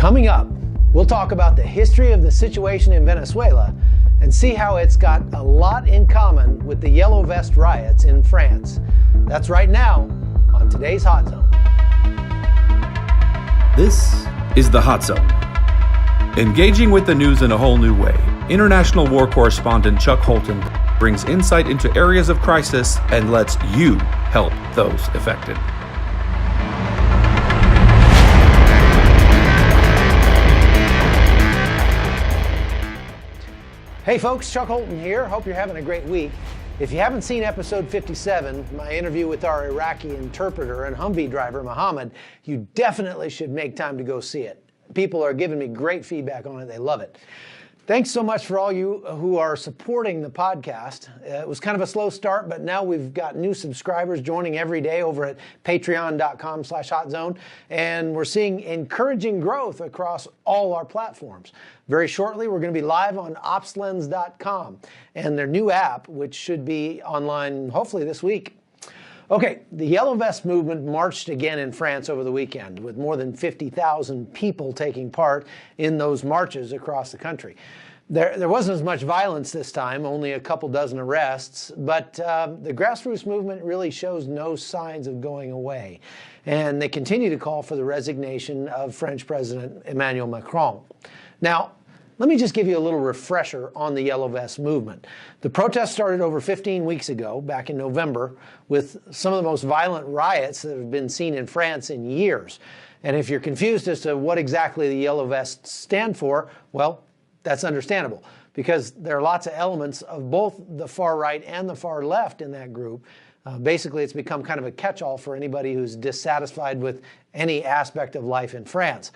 Coming up, we'll talk about the history of the situation in Venezuela and see how it's got a lot in common with the Yellow Vest riots in France. That's right now on today's Hot Zone. This is the Hot Zone. Engaging with the news in a whole new way, international war correspondent Chuck Holton brings insight into areas of crisis and lets you help those affected. Hey folks, Chuck Holton here. Hope you're having a great week. If you haven't seen episode 57, my interview with our Iraqi interpreter and Humvee driver, Mohammed, you definitely should make time to go see it. People are giving me great feedback on it. They love it. Thanks so much for all you who are supporting the podcast. It was kind of a slow start, but now we've got new subscribers joining every day over at patreon.com/hotzone, and we're seeing encouraging growth across all our platforms. Very shortly, we're going to be live on opslens.com and their new app, which should be online hopefully this week. Okay, the Yellow Vest movement marched again in France over the weekend, with more than 50,000 people taking part in those marches across the country. There wasn't as much violence this time, only a couple dozen arrests, but the grassroots movement really shows no signs of going away. And they continue to call for the resignation of French President Emmanuel Macron. Now, let me just give you a little refresher on the Yellow Vest movement. The protest started over 15 weeks ago, back in November, with some of the most violent riots that have been seen in France in years. And if you're confused as to what exactly the Yellow Vests stand for, well, that's understandable, because there are lots of elements of both the far right and the far left in that group. Basically, it's become kind of a catch-all for anybody who's dissatisfied with any aspect of life in France.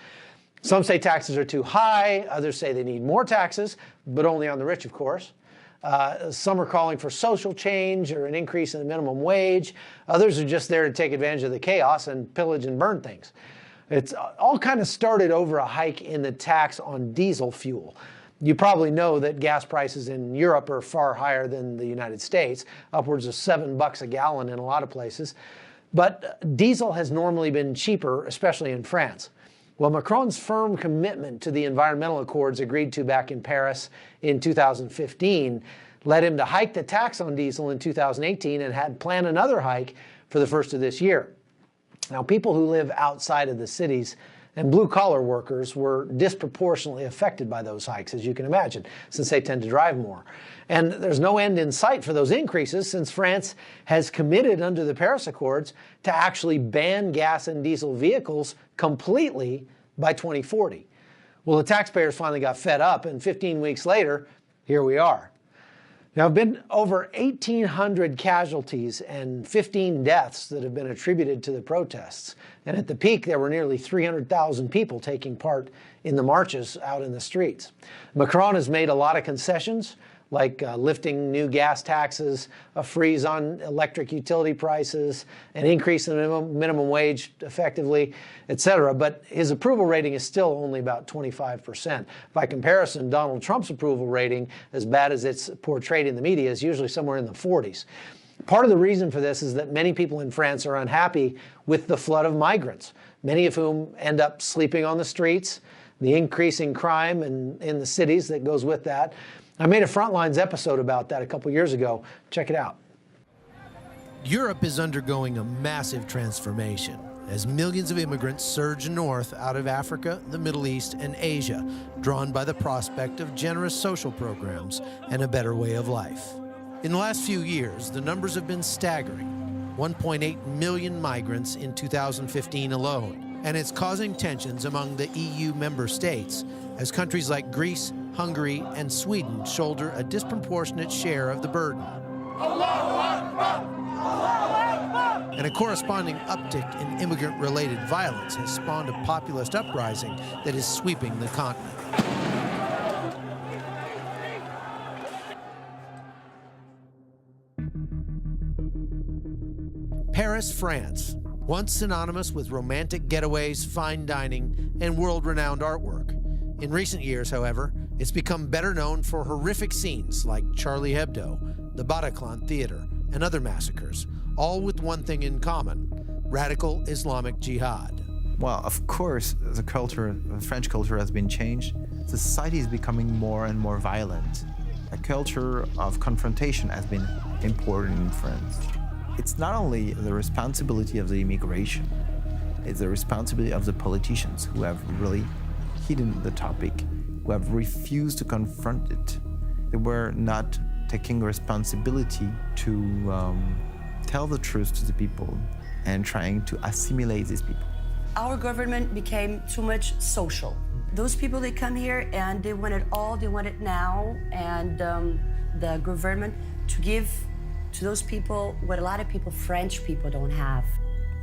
Some say taxes are too high, others say they need more taxes, but only on the rich, of course. Some are calling for social change or an increase in the minimum wage. Others are just there to take advantage of the chaos and pillage and burn things. It's all kind of started over a hike in the tax on diesel fuel. You probably know that gas prices in Europe are far higher than the United States, upwards of $7 a gallon in a lot of places. But diesel has normally been cheaper, especially in France. Well, Macron's firm commitment to the environmental accords agreed to back in Paris in 2015 led him to hike the tax on diesel in 2018 and had planned another hike for the first of this year. Now, people who live outside of the cities and blue-collar workers were disproportionately affected by those hikes, as you can imagine, since they tend to drive more. And there's no end in sight for those increases, since France has committed under the Paris Accords to actually ban gas and diesel vehicles completely by 2040. Well, the taxpayers finally got fed up, and 15 weeks later, here we are. There have been over 1,800 casualties and 15 deaths that have been attributed to the protests. And at the peak, there were nearly 300,000 people taking part in the marches out in the streets. Macron has made a lot of concessions, like lifting new gas taxes, a freeze on electric utility prices, an increase in the minimum wage effectively, etc. But his approval rating is still only about 25%. By comparison, Donald Trump's approval rating, as bad as it's portrayed in the media, is usually somewhere in the 40s. Part of the reason for this is that many people in France are unhappy with the flood of migrants, many of whom end up sleeping on the streets, the increasing crime in the cities that goes with that. I made a Frontlines episode about that a couple years ago. Check it out. Europe is undergoing a massive transformation as millions of immigrants surge north out of Africa, the Middle East, and Asia, drawn by the prospect of generous social programs and a better way of life. In the last few years, the numbers have been staggering. 1.8 million migrants in 2015 alone, and it's causing tensions among the EU member states as countries like Greece, Hungary, and Sweden shoulder a disproportionate share of the burden. And a corresponding uptick in immigrant-related violence has spawned a populist uprising that is sweeping the continent. Paris, France, once synonymous with romantic getaways, fine dining, and world-renowned artwork. In recent years, however, it's become better known for horrific scenes like Charlie Hebdo, the Bataclan Theater, and other massacres, all with one thing in common: radical Islamic jihad. Well, of course, the French culture has been changed. Society is becoming more and more violent. A culture of confrontation has been important in France. It's not only the responsibility of the immigration, it's the responsibility of the politicians who have really hidden the topic, who have refused to confront it. They were not taking responsibility to tell the truth to the people and trying to assimilate these people. Our government became too much social. Those people, they come here and they want it all, they want it now, and the government to give to those people what a lot of people, French people, don't have.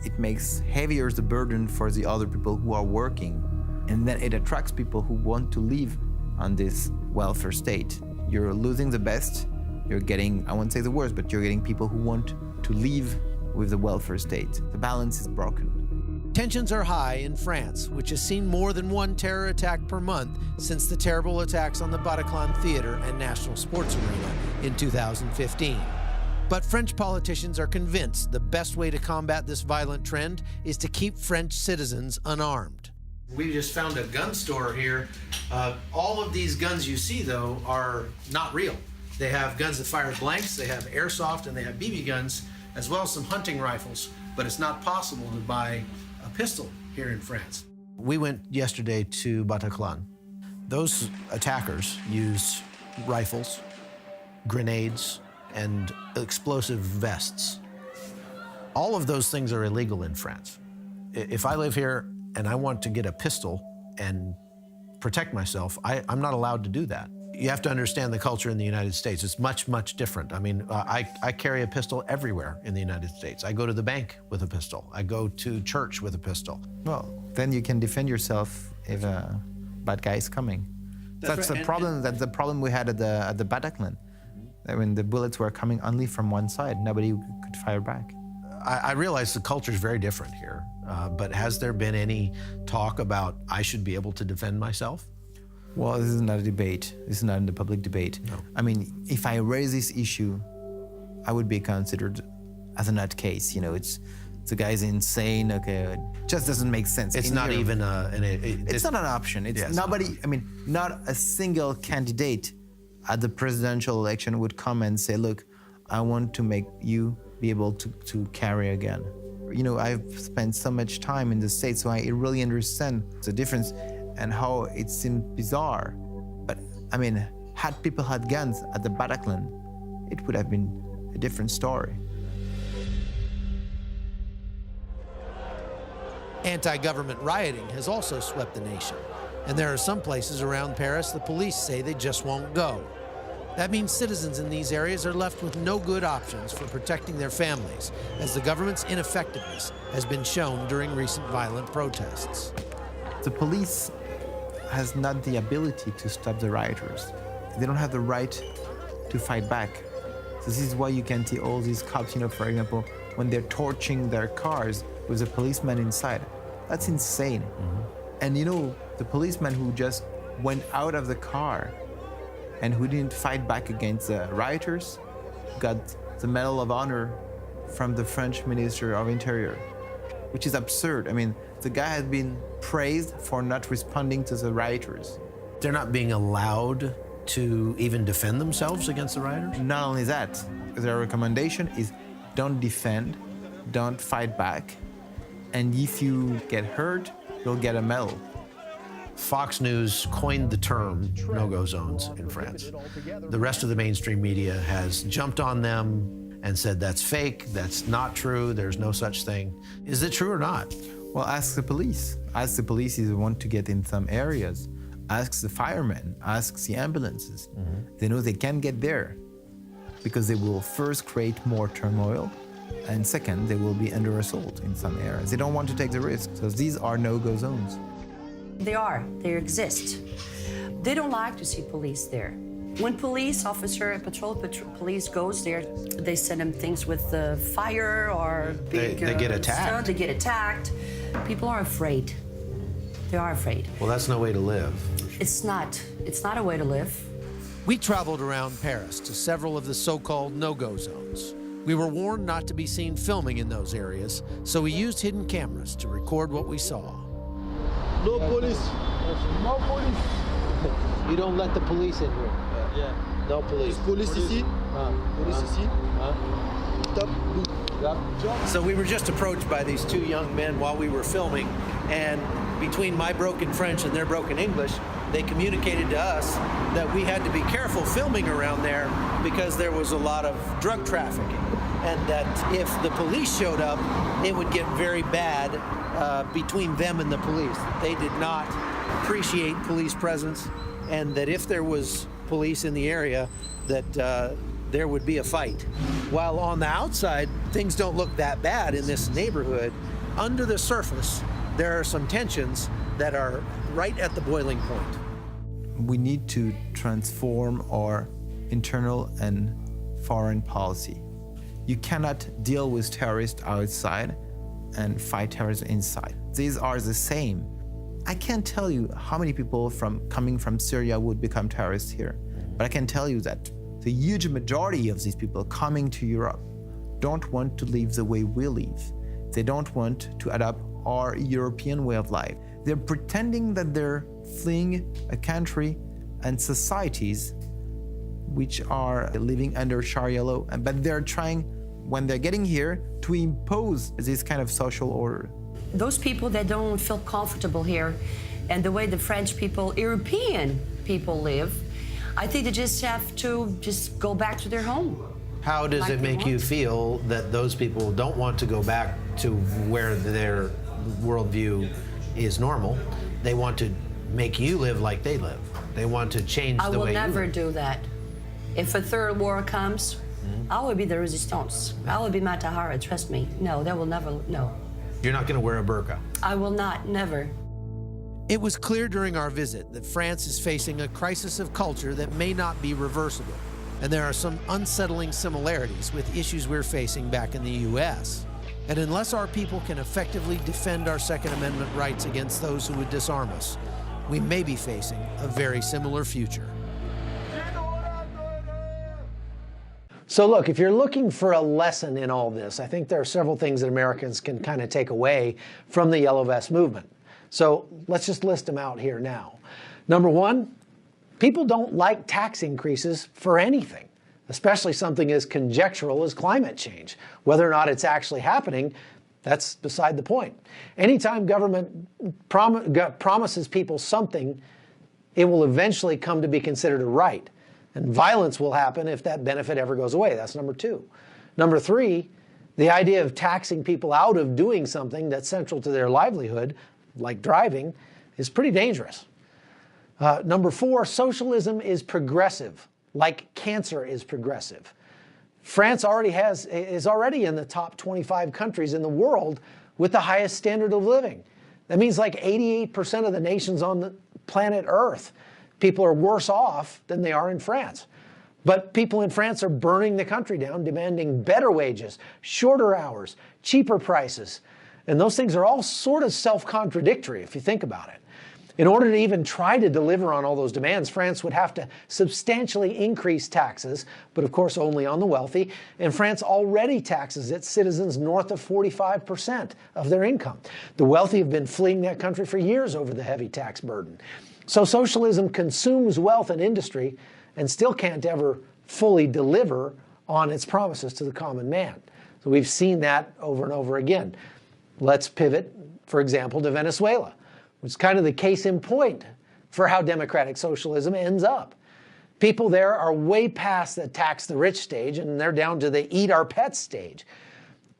It makes heavier the burden for the other people who are working, and then it attracts people who want to live on this welfare state. You're losing the best, you're getting, I won't say the worst, but you're getting people who want to live with the welfare state. The balance is broken. Tensions are high in France, which has seen more than one terror attack per month since the terrible attacks on the Bataclan Theater and National Sports Arena in 2015. But French politicians are convinced the best way to combat this violent trend is to keep French citizens unarmed. We just found a gun store here. All of these guns you see, though, are not real. They have guns that fire blanks, they have airsoft, and they have BB guns, as well as some hunting rifles. But it's not possible to buy a pistol here in France. We went yesterday to Bataclan. Those attackers used rifles, grenades, and explosive vests. All of those things are illegal in France. If I live here and I want to get a pistol and protect myself, I'm not allowed to do that. You have to understand the culture in the United States. It's much, much different. I mean, I carry a pistol everywhere in the United States. I go to the bank with a pistol. I go to church with a pistol. Well, then you can defend yourself if a bad guy is coming. That's right. the problem. That's the problem we had at the Bataclan. When the bullets were coming only from one side, nobody could fire back. I realize the culture is very different here, but has there been any talk about I should be able to defend myself? Well, this is not a debate. This is not in the public debate. No. I mean, if I raise this issue, I would be considered as a nutcase. You know, the guy's insane. Okay, it just doesn't make sense. It's not even it's not an option. It's nobody. I mean, not a single candidate at the presidential election would come and say, "Look, I want to make you be able to carry a gun." You know, I've spent so much time in the States, so I really understand the difference and how it seemed bizarre. But I mean, had people had guns at the Bataclan, it would have been a different story. Anti-government rioting has also swept the nation. And there are some places around Paris the police say they just won't go. That means citizens in these areas are left with no good options for protecting their families, as the government's ineffectiveness has been shown during recent violent protests. The police has not the ability to stop the rioters. They don't have the right to fight back. So this is why you can see all these cops, you know, for example, when they're torching their cars with a policeman inside. That's insane. Mm-hmm. And you know, the policeman who just went out of the car and who didn't fight back against the rioters got the Medal of Honor from the French Minister of Interior, which is absurd. I mean, the guy has been praised for not responding to the rioters. They're not being allowed to even defend themselves against the rioters? Not only that, their recommendation is don't defend, don't fight back, and if you get hurt, you'll get a medal. Fox News coined the term no-go zones in France. The rest of the mainstream media has jumped on them and said that's fake, that's not true, there's no such thing. Is it true or not? Well, ask the police. Ask the police if they want to get in some areas. Ask the firemen, ask the ambulances. Mm-hmm. They know they can't get there because they will first create more turmoil, and second, they will be under assault in some areas. They don't want to take the risk, so these are no-go zones. They exist. They don't like to see police there. When police officer, patrol police goes there, they send them things with fire or big... They get attacked. Stuff. They get attacked. People are afraid. They are afraid. Well, that's no way to live. It's not a way to live. We traveled around Paris to several of the so-called no-go zones. We were warned not to be seen filming in those areas, so we used hidden cameras to record what we saw. No police. No police. You don't let the police in here. Yeah. No police. Police ici. Police ici. Stop. So we were just approached by these two young men while we were filming, and between my broken French and their broken English, they communicated to us that we had to be careful filming around there because there was a lot of drug trafficking, and that if the police showed up, it would get very bad between them and the police. They did not appreciate police presence, and that if there was police in the area, that there would be a fight. While on the outside, things don't look that bad in this neighborhood, under the surface, there are some tensions that are right at the boiling point. We need to transform our internal and foreign policy. You cannot deal with terrorists outside and fight terrorism inside. These are the same. I can't tell you how many people coming from Syria would become terrorists here, but I can tell you that the huge majority of these people coming to Europe don't want to live the way we live. They don't want to adopt our European way of life. They're pretending that they're fleeing a country and societies which are living under Sharia law, but they're trying, when they're getting here, to impose this kind of social order. Those people that don't feel comfortable here and the way the French people, European people live, I think they just have to just go back to their home. How does it make you feel that those people don't want to go back to where their worldview is normal? They want to make you live like they live. They want to change the way you live. I will never do that. If a third war comes, I will be the resistance. I will be Matahara, trust me. No, that will never, no. You're not going to wear a burqa? I will not, never. It was clear during our visit that France is facing a crisis of culture that may not be reversible, and there are some unsettling similarities with issues we're facing back in the U.S. And unless our people can effectively defend our Second Amendment rights against those who would disarm us, we may be facing a very similar future. So look, if you're looking for a lesson in all this, I think there are several things that Americans can kind of take away from the Yellow Vest movement. So let's just list them out here now. Number one, people don't like tax increases for anything, especially something as conjectural as climate change. Whether or not it's actually happening, that's beside the point. Anytime government promises people something, it will eventually come to be considered a right. And violence will happen if that benefit ever goes away. That's number two. Number three, the idea of taxing people out of doing something that's central to their livelihood, like driving, is pretty dangerous. Number four, socialism is progressive, like cancer is progressive. France is already in the top 25 countries in the world with the highest standard of living. That means like 88% of the nations on the planet Earth, people are worse off than they are in France. But people in France are burning the country down, demanding better wages, shorter hours, cheaper prices. And those things are all sort of self-contradictory if you think about it. In order to even try to deliver on all those demands, France would have to substantially increase taxes, but of course only on the wealthy. And France already taxes its citizens north of 45% of their income. The wealthy have been fleeing that country for years over the heavy tax burden. So socialism consumes wealth and industry and still can't ever fully deliver on its promises to the common man. So we've seen that over and over again. Let's pivot, for example, to Venezuela, which is kind of the case in point for how democratic socialism ends up. People there are way past the tax the rich stage, and they're down to the eat our pets stage.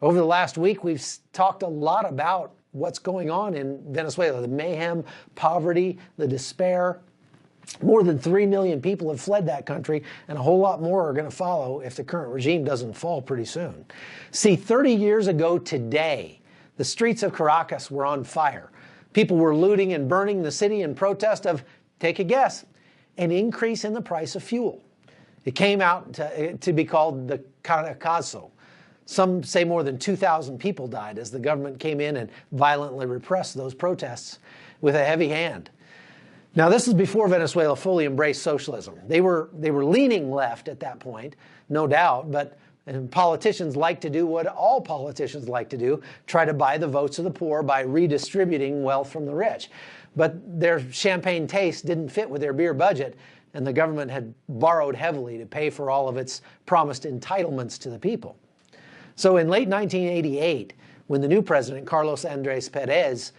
Over the last week, we've talked a lot about what's going on in Venezuela, the mayhem, poverty, the despair. More than 3 million people have fled that country, and a whole lot more are going to follow if the current regime doesn't fall pretty soon. See, 30 years ago today, the streets of Caracas were on fire. People were looting and burning the city in protest of, take a guess, an increase in the price of fuel. It came out to be called the Caracazo. Some say more than 2,000 people died as the government came in and violently repressed those protests with a heavy hand. Now, this is before Venezuela fully embraced socialism. They were leaning left at that point, no doubt, but politicians like to do what all politicians like to do, try to buy the votes of the poor by redistributing wealth from the rich. but their champagne taste didn't fit with their beer budget, and the government had borrowed heavily to pay for all of its promised entitlements to the people. So in late 1988, when the new president, Carlos Andrés Pérez,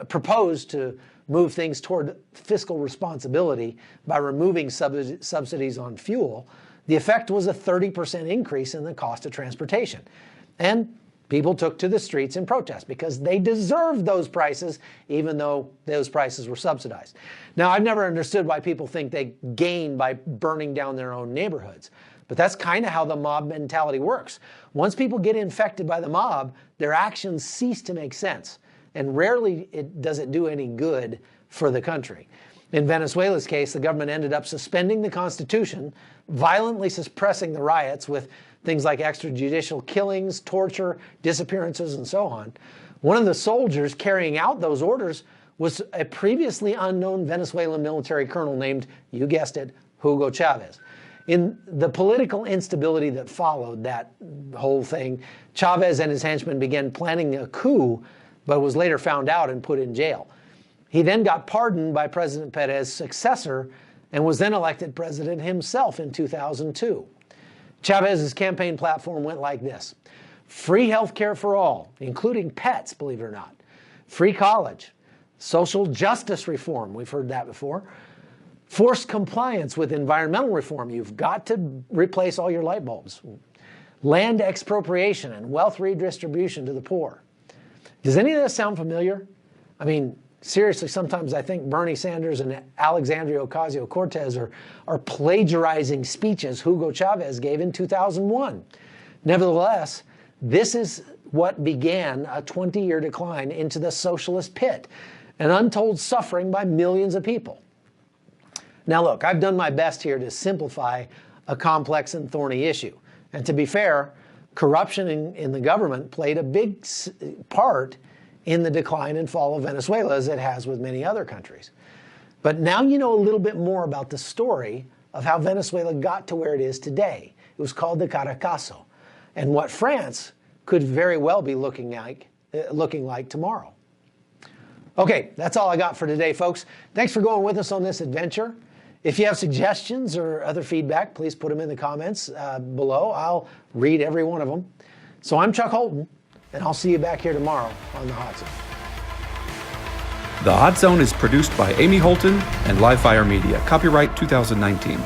proposed to move things toward fiscal responsibility by removing subsidies on fuel, the effect was a 30% increase in the cost of transportation. And people took to the streets in protest because they deserved those prices, even though those prices were subsidized. Now, I've never understood why people think they gain by burning down their own neighborhoods. But that's kind of how the mob mentality works. Once people get infected by the mob, their actions cease to make sense. And rarely does it do any good for the country. In Venezuela's case, the government ended up suspending the Constitution, violently suppressing the riots with things like extrajudicial killings, torture, disappearances, and so on. One of the soldiers carrying out those orders was a previously unknown Venezuelan military colonel named, you guessed it, Hugo Chavez. In the political instability that followed that whole thing, Chavez and his henchmen began planning a coup, but was later found out and put in jail. He then got pardoned by President Pérez's successor and was then elected president himself in 2002. Chavez's campaign platform went like this: free health care for all, including pets, believe it or not, free college, social justice reform, we've heard that before, forced compliance with environmental reform, you've got to replace all your light bulbs, land expropriation and wealth redistribution to the poor. Does any of this sound familiar? I mean, seriously, sometimes I think Bernie Sanders and Alexandria Ocasio-Cortez are plagiarizing speeches Hugo Chavez gave in 2001. Nevertheless, this is what began a 20-year decline into the socialist pit, an untold suffering by millions of people. Now look, I've done my best here to simplify a complex and thorny issue. And to be fair, corruption in the government played a big part in the decline and fall of Venezuela, as it has with many other countries. But now you know a little bit more about the story of how Venezuela got to where it is today. It was called the Caracazo, and what France could very well be looking like tomorrow. Okay, that's all I got for today, folks. Thanks for going with us on this adventure. If you have suggestions or other feedback, please put them in the comments below. I'll read every one of them. So I'm Chuck Holton, and I'll see you back here tomorrow on The Hot Zone. The Hot Zone is produced by Amy Holton and Livefire Media. Copyright 2019.